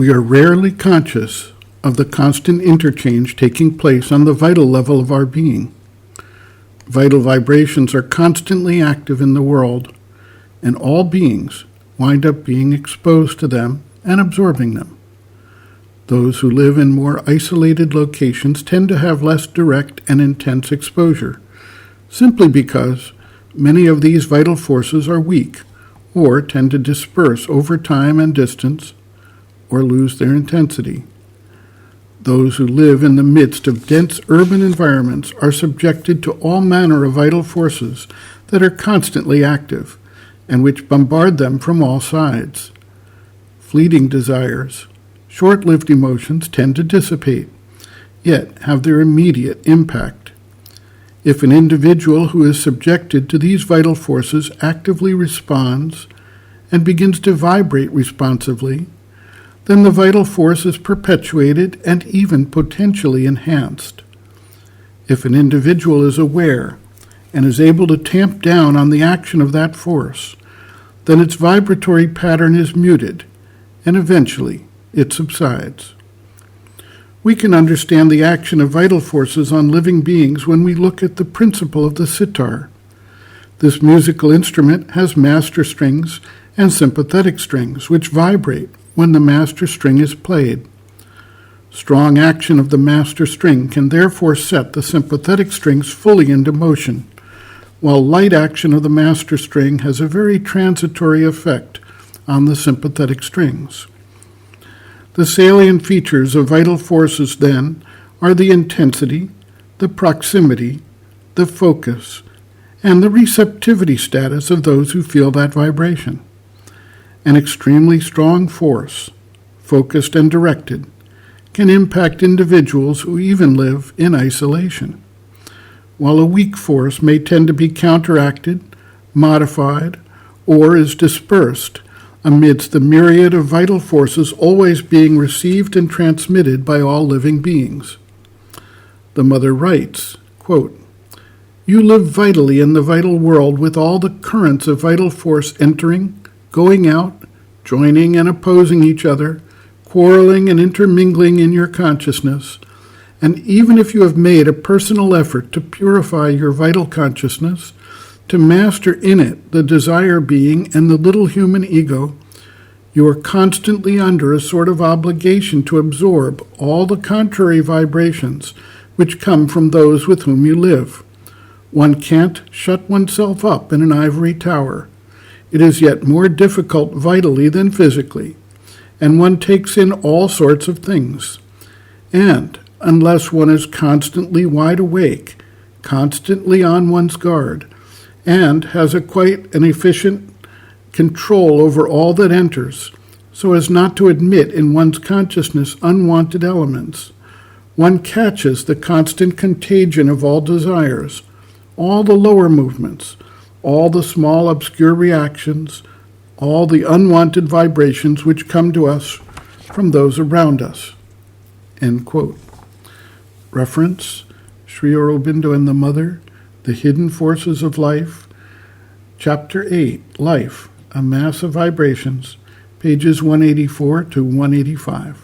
We are rarely conscious of the constant interchange taking place on the vital level of our being. Vital vibrations are constantly active in the world, and all beings wind up being exposed to them and absorbing them. Those who live in more isolated locations tend to have less direct and intense exposure, simply because many of these vital forces are weak or tend to disperse over time and distance or lose their intensity. Those who live in the midst of dense urban environments are subjected to all manner of vital forces that are constantly active and which bombard them from all sides. Fleeting desires, short-lived emotions tend to dissipate, yet have their immediate impact. If an individual who is subjected to these vital forces actively responds and begins to vibrate responsively, then the vital force is perpetuated and even potentially enhanced. If an individual is aware and is able to tamp down on the action of that force, then its vibratory pattern is muted, and eventually it subsides. We can understand the action of vital forces on living beings when we look at the principle of the sitar. This musical instrument has master strings and sympathetic strings, which vibrate when the master string is played. Strong action of the master string can therefore set the sympathetic strings fully into motion, while light action of the master string has a very transitory effect on the sympathetic strings. The salient features of vital forces, then, are the intensity, the proximity, the focus, and the receptivity status of those who feel that vibration. An extremely strong force, focused and directed, can impact individuals who even live in isolation, while a weak force may tend to be counteracted, modified, or is dispersed amidst the myriad of vital forces always being received and transmitted by all living beings. The mother writes, quote, "You live vitally in the vital world with all the currents of vital force entering, going out, joining and opposing each other, quarreling and intermingling in your consciousness, and even if you have made a personal effort to purify your vital consciousness, to master in it the desire being and the little human ego, you are constantly under a sort of obligation to absorb all the contrary vibrations which come from those with whom you live. One can't shut oneself up in an ivory tower. It is yet more difficult vitally than physically, and one takes in all sorts of things. And unless one is constantly wide awake, constantly on one's guard, and has a quite an efficient control over all that enters, so as not to admit in one's consciousness unwanted elements, one catches the constant contagion of all desires, all the lower movements, all the small obscure reactions, all the unwanted vibrations which come to us from those around us." End quote. Reference, Sri Aurobindo and the Mother, The Hidden Forces of Life, Chapter 8, Life, A Mass of Vibrations, pages 184 to 185.